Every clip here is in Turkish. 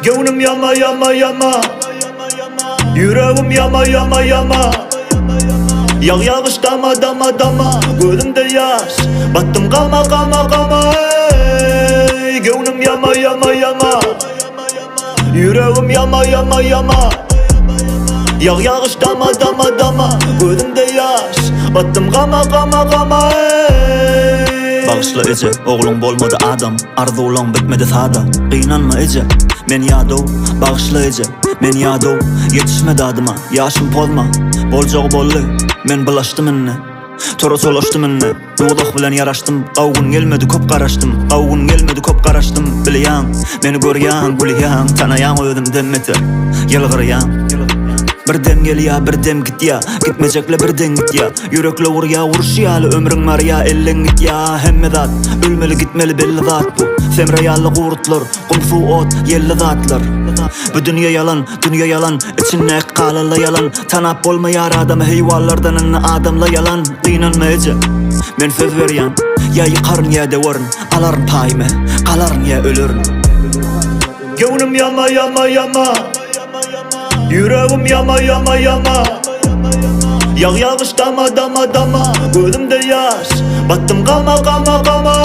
Gönlüm yama yama yama, yüreğim yama yama yama. Yağ yağış dama dama dama, gözümde yaş, battım kama kama kama. Ey gönlüm yama yama yama, yüreğim yama yama yama. Yağ yağış dama dama dama, gözümde yaş, battım kama kama kama. Bağışla Ece, oğlum bolmadı adam. Arzulan bitmedi sağda, kıynanma Ece. Men yadov, bağışla Ece, men yadov. Yetişmedi adıma, yaşım polma. Bolcağı bollu, men bulaştım inne. Tora solaştım inne. Doğdaq bilen yaraştım, qavgun gelmedi köp qaraştım. Qavgun gelmedi köp qaraştım. Bilyan, meni göryan, gülyan. Tanayan ödüm demmeter, yalgıryan. Bir dem gel ya, bir dem git ya. Gitmeyecekle birden git ya. Yürekle vur ya, vuruş ya. Ömrün var ya, ellen git ya. Hemme zat, ölmeli gitmeli belli zat bu. Semre yallı kurutlar, kumfu ot, yelli zatlar. Bu dünya yalan, dünya yalan. İçinne kalala yalan. Tanap olmayar adamı heyvallardan inne adamla yalan. Kıynanma Ece, men söz veryan. Ya yıkarın ya devarın, aların payime, kaların ya ölürün. Gönlüm yama yama yama, yüreğim yama yama yama. Yağ yağış dama dama dama, gözümde yaş, battım kama kama kama.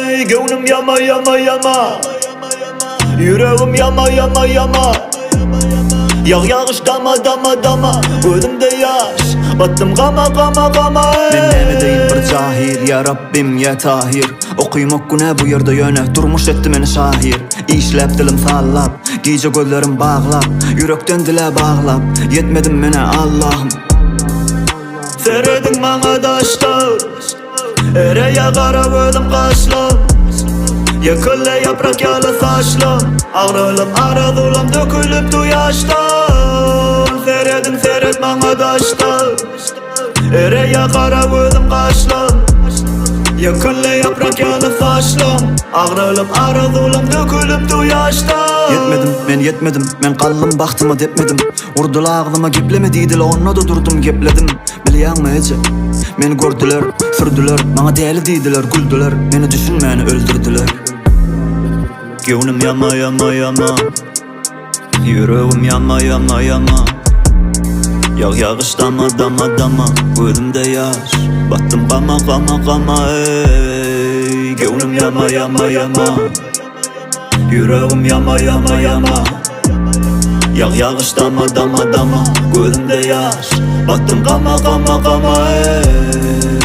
Ey gönlüm yama yama yama, yüreğim yama yama yama. Yağ yağış dama dama dama, gözümde yaş, battım kama kama kama. Men neme deyin bir cahil, ya Rabbim ya Tahir. Okuymak güne bu yerde yöne, durmuş etti meni şahir. İşlep dilim sallap, giyce gözlerim bağlap. Yürekten dile bağlap, yetmedim mene Allah'ım. Seredin bana daşlar, ereye kara gözüm kaşlar. Yıkılle yaprak yalı saçlar, ağrılım aradılam dökülüp du yaşlar. Seredin seret bana daşlar, ereye kara gözüm kaşlar. Yıkılle yaprak yalı saçlar, ağrılım aradılam dökülüp du yaşlar. Yetmedim, men yetmedim, men kallım baktımı depmedim. Vurdula ağlıma geplemediydiler, onna da durdum gepledim. Bilyan mı Ece, meni gördüler, sürdüler. Bana değerli deydiler, güldüler. Meni düşünmeyeni öldürdüler. Gönlüm yama yama yama, yüreğim yama yama yama. Yağ yağış dama dama dama, gözümde yaş, battım kama kama kama. Ey gönlüm yama yama yama, yüreğim yama yama yama. Yağ yağış dama dama dama, gözümde yaş, battım kama kama kama. Ey